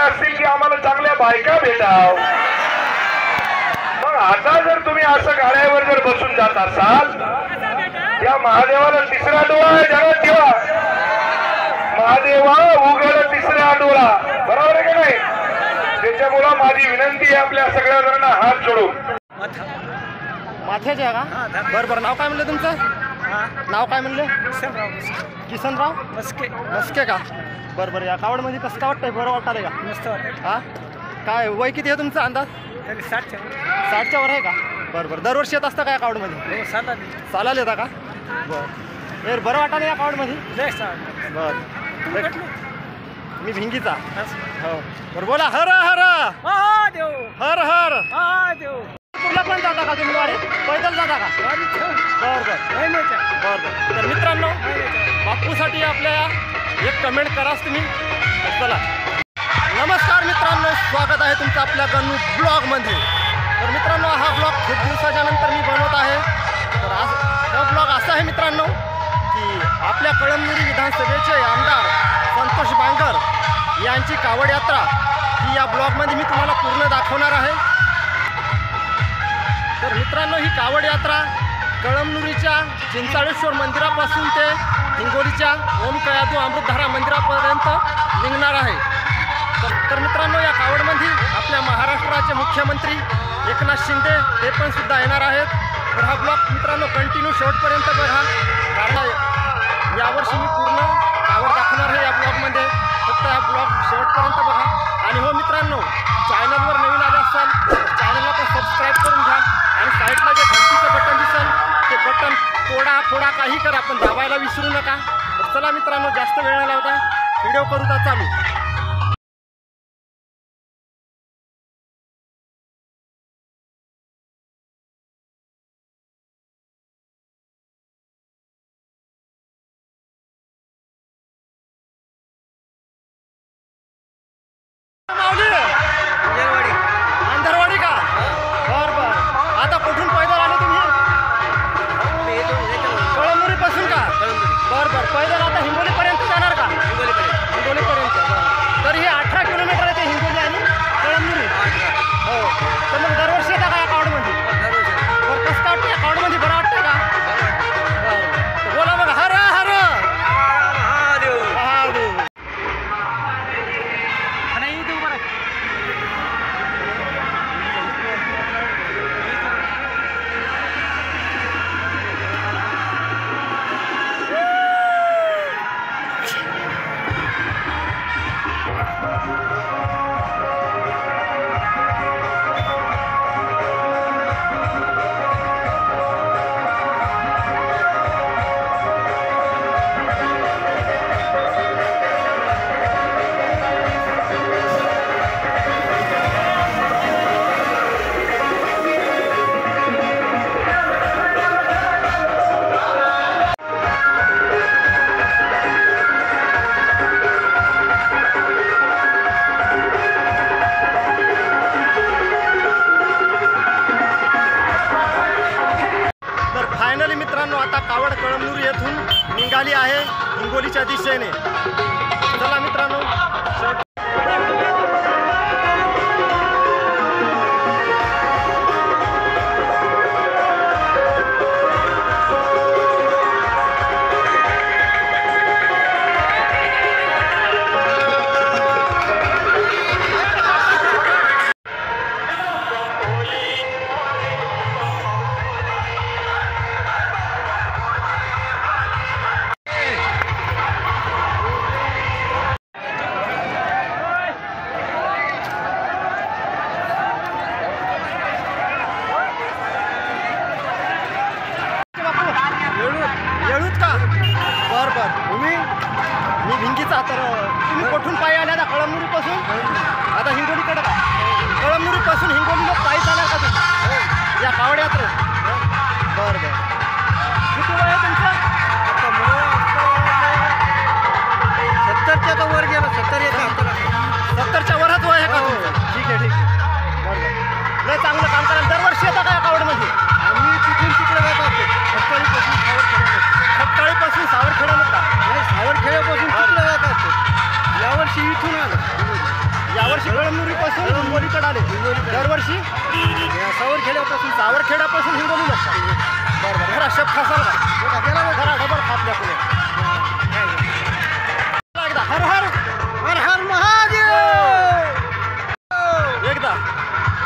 असतील की आम्हाला चांगल्या बायका भेटाव, मग आता जर तुम्ही असं गाड्यावर जर बसून जात असाल, त्या महादेवाला तिसरा डोळा आहे जगात ठेवा. महादेवा उघड तिसरा डोळा, बरोबर आहे का नाही? त्याच्यामुळं माझी विनंती आहे आपल्या सगळ्या जणांना हात जोडून. माथ्याचे का? बरं बरं. नाव काय म्हणलं तुमचं? नाव काय म्हणलं? किसनराव मस्के का? बरं बरं. या कावडमध्ये कसं काय वाटतंय? बरं वाटायला का? मस्त वाटतं. हा काय वय किती आहे तुमचा अंदाज? 60च्या वर आहे का? बरं बरं. दरवर्षी येत असतं का या कावडमध्ये? सालाला येता का? बरं बरं वाटायला या कावडमध्ये? बरं. मी भिंगीचा. हो बरं. बोला हर हर हर हर. कुठला पण जाता का तुम्ही? वारे पैदल जाता का? बरं बरं बरं. तर मित्रांनो, बापूसाठी आपल्या एक कमेंट कराच तुम्ही. चला. नमस्कार मित्रांनो, स्वागत आहे तुमचं आपल्या गणू ब्लॉगमध्ये. तर मित्रांनो, हा ब्लॉग खूप दिवसाच्या नंतर मी बनवत आहे. तर आज हा ब्लॉग असा आहे मित्रांनो की आपल्या कळमनुरी विधानसभेचे आमदार संतोष बांगर यांची कावड यात्रा ही या ब्लॉगमध्ये मी तुम्हाला पूर्ण दाखवणार आहे. तर मित्रांनो, ही कावड यात्रा कळमनुरीच्या चिंचाळेश्वर मंदिरापासून ते हिंगोलीच्या ओम कयादू अमृतधारा मंदिरापर्यंत निघणार आहे. तर मित्रांनो, या कावडमध्ये आपल्या महाराष्ट्राचे मुख्यमंत्री एकनाथ शिंदे हे पण सुद्धा येणार आहेत. तर हा ब्लॉग मित्रांनो कंटिन्यू शेवटपर्यंत बघा, कारण यावर्षी मी पूर्ण कावड दाखवणार आहे या ब्लॉगमध्ये. फक्त हा ब्लॉग शेवटपर्यंत बघा. आणि हो मित्रांनो, चॅनलवर नवीन आले असाल चॅनलला पण सबस्क्राईब करून घ्या. आणि साईडला जे घंटीचं बटन दिसेल ते बटन तोडा फोडा काही करा, पण दाबायला विसरू नका. तर चला मित्रांनो, जास्त वेळ न लावता व्हिडिओ करूचा चालू. अंधरवाडी का? बर बर. आता कुठून पैदल आले तुम्ही? कळमनुरी पासून का? बर बर. पैदल आता हिंगोली पर्यंत जाणार का? हिंगोली पर्यंत. तर हे 18 किलोमीटर आहे ते हिंगोली आणि कळमनुरी. हो. तर मग दरवर्षी येता का या कावडमध्ये? बरं. कसं काय वाटतं या कावडमध्ये? बरं वाटतंय का? बरं. बोला मग हर हर महादेव. मित्रांनो, आता कावड कळमनुरी येथून निघाली आहे हिंगोलीच्या दिशेने. चला मित्रांनो, बर बर. मी भिंगीचा. तर तुम्ही कुठून पायी आल्या आता? कळमनुरी पासून आता हिंगोलीकडे का? कळमनुरी पासून हिंगोलीला पायी जाणार का तुम्ही या कावड यात्रेत? बरं बरं. किती वय आहे तुमचं? 70च्या वर गेला. 70च्या वरच वय आहे का तुमचं? ठीक आहे ठीक आहे. बरं बरं. लय चांगलं काम करायला. दरवर्षी येतं का या कावडमध्ये? आम्ही तिथून तिकडे जात असतो. खटकाळीपासून सावरखेडा का? नाही, सावरखेड्यापासून तिकडे जात असतो. यावर्षी इथून आलं. यावर्षी दरवर्षी कळमनुरीपासून हिंगोलीकडे आले. दरवर्षी सावरखेड्यापासून हिंगोली लागतात. बरं बरं. घरा शेप खासाल का? गेला घरा डबल खापल्या पुढे. एकदा हर हर हर हर महादेव. एकदा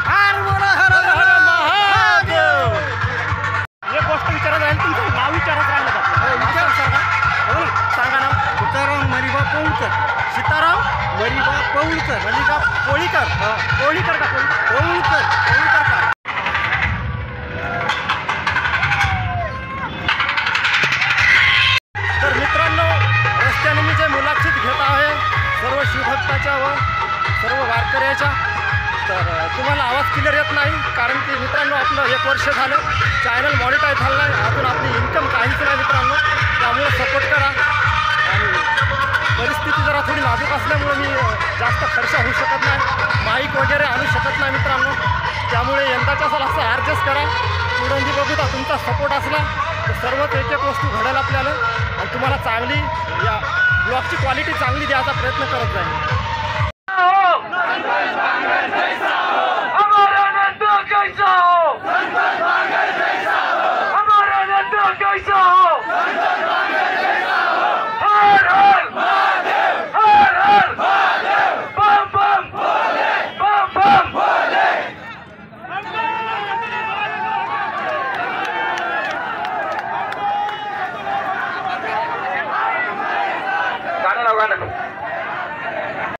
हर हर हर हर महादेव. एक गोष्ट विचारायला राहील, तुमचं नाव विचारत राहिलं का? विचार सांगा ना. सीताराम मलिबा पौळकर. सीताराम मलिबा पौळकर. मलिबा पोळीकर. पोळीकर का? पौळकर. पौळकर का? तर मित्रांनो, रस्त्याने मी जे मुलाखत घेत आहे सर्व शिवभक्ताच्या व सर्व वारकऱ्याच्या, तर तुम्हाला आवाज क्लिअर येत नाही, कारण की मित्रांनो आपलं 1 वर्ष झालं, चॅनल मॉनिटाईज झालं नाही, अजून आपली इन्कम काहीच नाही मित्रांनो. त्यामुळे सपोर्ट करा. आणि परिस्थिती जरा थोडी नाजूक असल्यामुळे मी जास्त खर्च होऊ शकत नाही, माईक वगैरे आणू शकत नाही मित्रांनो. त्यामुळे यंदाच्या साल असं ॲडजस्ट करा. पुढं बघूता तुमचा सपोर्ट असला तर सर्वच एक एक वस्तू घडेल आपल्याला, आणि तुम्हाला चांगली या ब्लॉगची क्वालिटी चांगली द्यायचा प्रयत्न करत जाईल.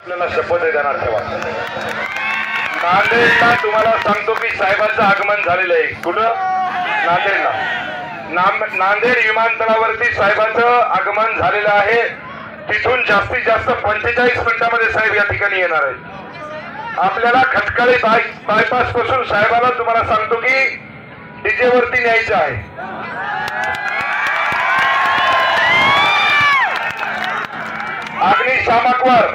आपल्याला शपथ देणार ठेवा. नांदेडला तुम्हाला सांगतो की साहेबांचं आगमन झालेलं आहे. कुठं? नांदेडला. नांदेड विमानतळावरती साहेबांचं आगमन झालेलं आहे. तिथून जास्तीत जास्त 45 मिनिटांमध्ये साहेब या ठिकाणी येणार आहेत. आपल्याला खटकाळी बायपास पासून साहेबाला तुम्हाला सांगतो की डीजे वरती न्यायचं आहे. अग्निशामकवर,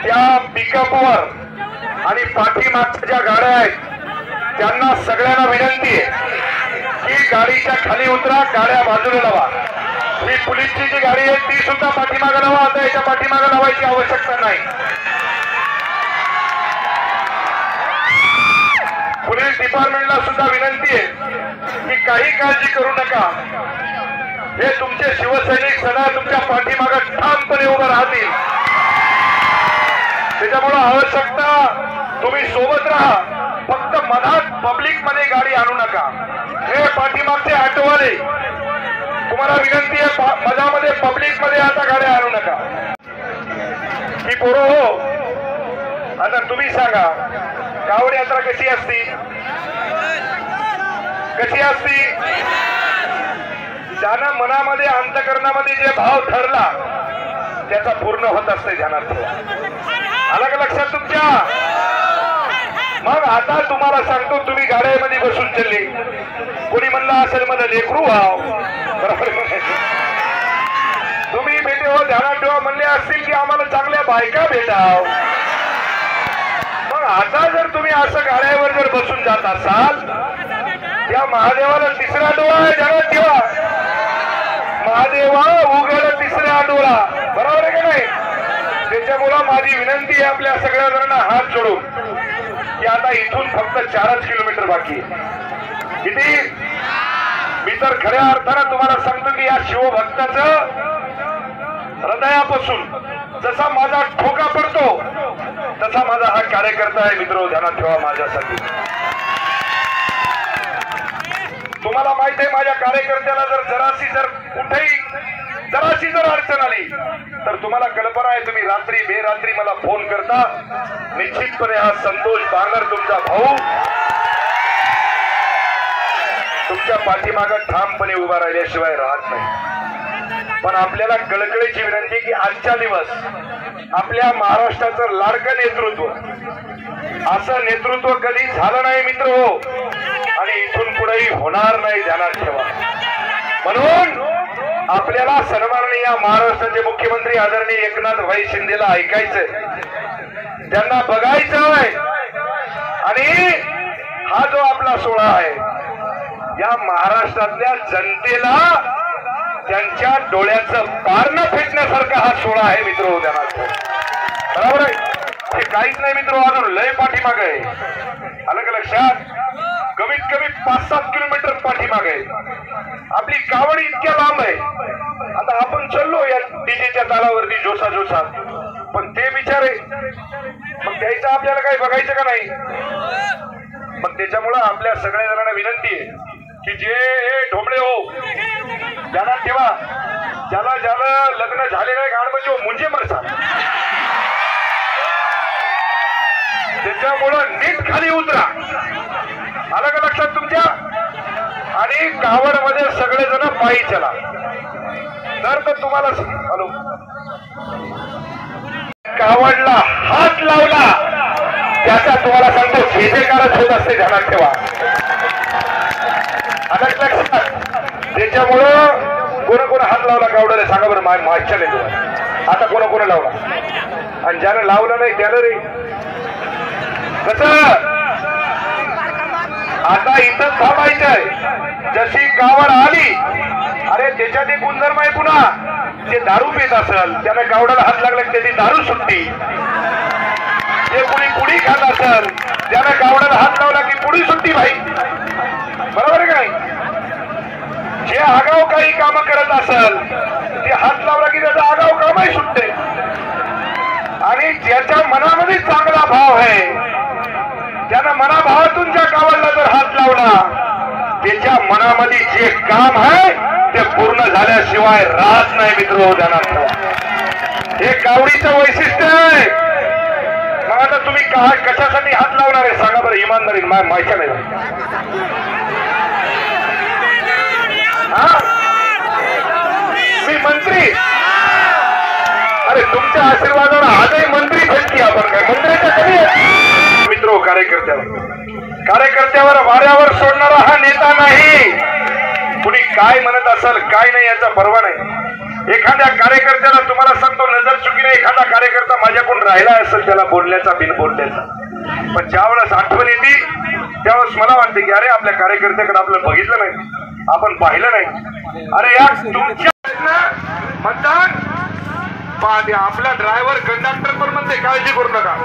त्या पिकअपवर आणि पाठीमागच्या ज्या गाड्या आहेत त्यांना सगळ्यांना विनंती आहे की गाडीच्या खाली उतरा, गाड्या बाजूला लावा. ही पोलीसची जी गाडी आहे ती सुद्धा पाठीमागे लावा. आता याच्या पाठीमागे लावायची आवश्यकता नाही. पोलीस डिपार्टमेंटला सुद्धा विनंती आहे की काही काळजी करू नका. हे तुमचे शिवसैनिक सदा तुमच्या पाठीमागे ठामपणे उभं राहतील. त्याच्यामुळे आवश्यकता तुम्ही सोबत राहा. फक्त मधात पब्लिक मध्ये गाडी आणू नका. हे पाठीमागचे ऑटोवाले तुम्हाला विनंती आहे, मधामध्ये पब्लिक मध्ये आता गाड्या आणू नका. ही पोरं हो, आता तुम्ही सांगा कावड यात्रा कशी असती? कशी असती? ज्यानं मनामध्ये अंतकरणामध्ये जे भाव ठरला त्याचा पूर्ण होत असते. ध्यानात ठेवा. आला का लक्षात तुमच्या? मग आता तुम्हाला सांगतो, तुम्ही गाड्यामध्ये बसून चालले, कोणी म्हणलं असेल मला लेकरू व्हाव, बरोबर? तुम्ही भेटे हो, ध्यानात ठेवा, म्हणले असतील की आम्हाला चांगल्या बायका भेटाव. मग आता जर तुम्ही असं गाड्यावर जर बसून जात असाल, त्या महादेवाला 3रा डोळा आहे. ध्यानात ठेवा, महादेवा उघड 3रा डोळा, बरोबर आहे का नाही? त्याच्यामुळं माझी विनंती आहे आपल्या सगळ्या जणांना हात जोडून की आता इथून फक्त 4च किलोमीटर बाकी आहे. किती? मी तर खऱ्या अर्थानं तुम्हाला सांगतो की या शिवभक्ताचं हृदयापासून जसा माझा ठोका पडतो तसा माझा हा कार्यकर्ता आहे. मित्र ध्यानात ठेवा माझ्यासाठी. तुम्हाला माहित आहे, माझ्या कार्यकर्त्याला जर कुठेही जराशी जर अडचण आली तर तुम्हाला कल्पना आहे, तुम्ही रात्री बेरात्री मला फोन करता. निश्चितपणे हा संतोष बांगर तुमचा भाऊ तुमच्या पाठीमागे ठामपणे उभा राहिल्याशिवाय राहत नाही. पण आपल्याला कळकळीची विनंती की आजच्या दिवस आपल्या महाराष्ट्राचं लाडकं नेतृत्व, असं नेतृत्व कधी झालं नाही मित्र हो, आणि इथून पुढेही होणार नाही. ध्यानात ठेवा. म्हणून आपल्याला सन्माननीय महाराष्ट्राचे मुख्यमंत्री आदरणीय एकनाथ भाई शिंदेला ऐकायचंय, त्यांना बघायचंय. आणि हा जो आपला सोहळा आहे या महाराष्ट्रातल्या जनतेला त्यांच्या डोळ्याचं पारणं फेकण्यासारखा हा सोहळा आहे मित्र. ध्यानात ठेवा. बरोबर आहे. हे काहीच नाही मित्र, अजून लय पाठीमाग आहे. आलं का लक्षात? कमीत कमी 5-7 किलोमीटर पाठीमाग आहे. आपली कावड इतक्या लांब आहे. आता आपण चाललो या डीजेच्या तालावरती जोसा जोसात, पण ते बिचारे मग द्यायचं आपल्याला काही बघायचं का नाही? मग त्याच्यामुळं आपल्या सगळ्या जणांना विनंती आहे की जे ढोंबळे हो त्यांना ठेवा, ज्याला ज्याला लग्न झालेलं आहे गाड म्हणजे मुंजे मरसा, त्याच्यामुळं नीट खाली उतरा. आलं का लक्षात तुमच्या? आणि कावड मध्ये सगळेजण पायी चला. तर तुम्हाला हॅलो कावडला हात लावला त्याचा तुम्हाला सांगतो छेदेकारच होत असते, ध्यानात ठेवा. आलं लक्षात? त्याच्यामुळं कोण हात लावला कावडाला सांगा बरं, माझ्या नाही तुला. आता कोण लावला आणि ज्यानं लावलं नाही त्यानं रे कसं? आता इथं थांबायचंय. जशी कावड आली, अरे त्याच्यात एक गुणधर्म आहे पुन्हा, जे दारू पित असेल त्यानं कावडाला हात लागला त्याची दारू सुटती. जे कुणी पुडी खात असेल त्यानं कावडाला हात लावला की पुडी सुटती भाई. बरोबर आहे का नाही? जे आगाव काही काम करत असेल ते हात लावला की त्याचा आगाव कामही सुटते. आणि ज्याच्या मनामध्ये चांगला भाव आहे त्यानं मनाभावातून ज्या कावडला जर हात लावला, त्याच्या मनामध्ये जे काम आहे ते पूर्ण झाल्याशिवाय राहत नाही मित्र. ध्यानात हे कावडीचं वैशिष्ट्य आहे. मग आता तुम्ही कशासाठी हात लावणार आहे सांगा बरं, इमानदारी माहिती नाही. मी मंत्री, अरे तुमच्या आशीर्वादावर आजही मंत्री भेटती. आपण काय मंत्र्याच्या कमी मित्र? कार्यकर्त्यावर वाऱ्यावर सोडणारा हा नेता नाही. कुणी काय म्हणत असेल काय नाही याचा परवा नाही. एखाद्या कार्यकर्त्याला तुम्हाला सांगतो नजर चुकीने एखादा कार्यकर्ता माझ्याकडून राहिला असेल त्याला बोलण्याचा बिन बोलण्याचा, पण ज्यावेळेस आठवण येते त्यावेळेस मला वाटते की अरे आपल्या कार्यकर्त्याकडे आपलं बघितलं नाही, आपण पाहिलं नाही. अरे या तुमच्या मतदान आपला ड्रायव्हर कंडक्टर पण म्हणते काळजी करू नका.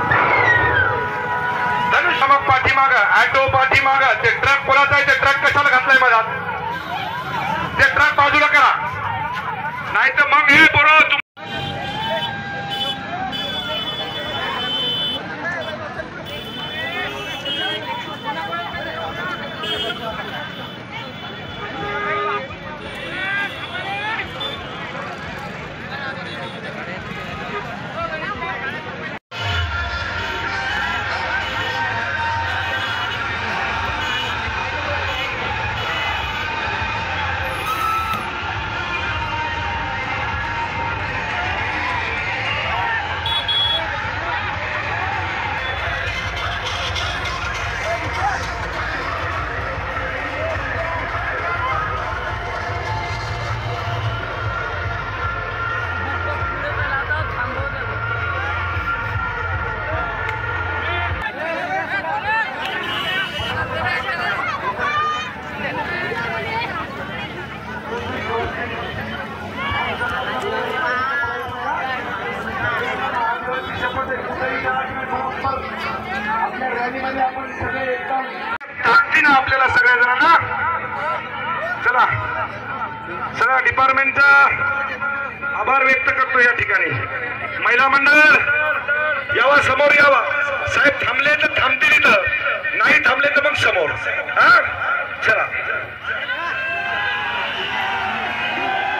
धनुष्य मग पाठीमाग, ऑटो पाठीमाग, ते ट्रक कोणाचा आहे? ते ट्रक कशाला घातलाय माझ्यात? ते ट्रक बाजूला करा, नाही तर मग हे बरोबर. ताकदीनं आपल्याला सगळ्या जणांना चला सगळ्या डिपार्टमेंटचा आभार व्यक्त करतो. या ठिकाणी महिला मंडळ यावा, समोर यावा. साहेब थांबले तर थांबतील इथं, नाही थांबले तर मग समोर. हा चला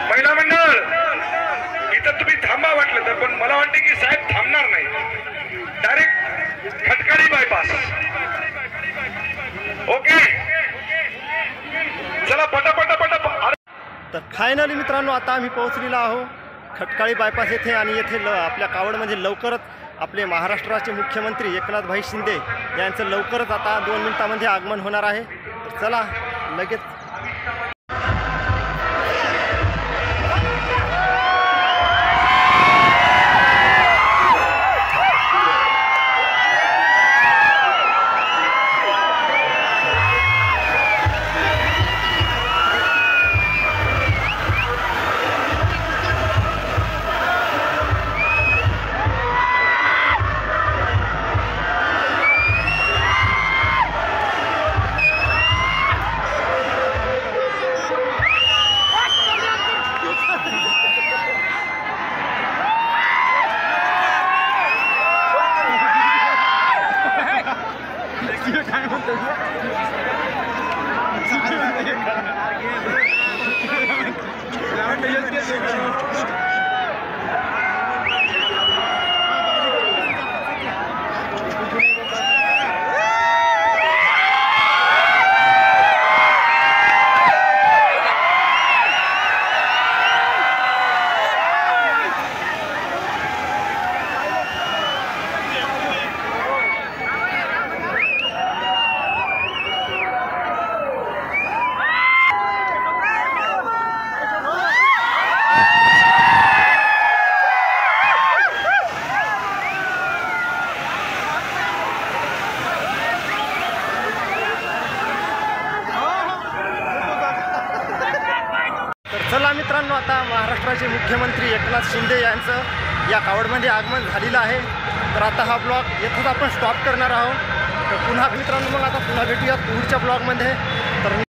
महिला मंडळ इथं तुम्ही थांबा वाटलं तर, पण मला वाटते की साहेब थांबणार नाही. डायरेक्ट खटकाळी बायपास. ओके चला पटापट. तर फायनली मित्रांनो आता आम्ही पोहोचलेलो आहोत खटकाळी बायपास येथे. आणि येथे आपल्या कावडमध्ये लवकरच आपले महाराष्ट्राचे मुख्यमंत्री एकनाथभाई शिंदे यांचं लवकरच आता 2 मिनिटांमध्ये आगमन होणार आहे. तर चला लगेच चला मित्रांनो, आता महाराष्ट्राचे मुख्यमंत्री एकनाथ शिंदे यांचं या कावडमध्ये आगमन झालेलं आहे. तर आता हा ब्लॉग येथून आपण स्टॉप करणार आहोत. तर पुन्हा मित्रांनो, मग आता पुन्हा भेटूयात पुढच्या ब्लॉगमध्ये.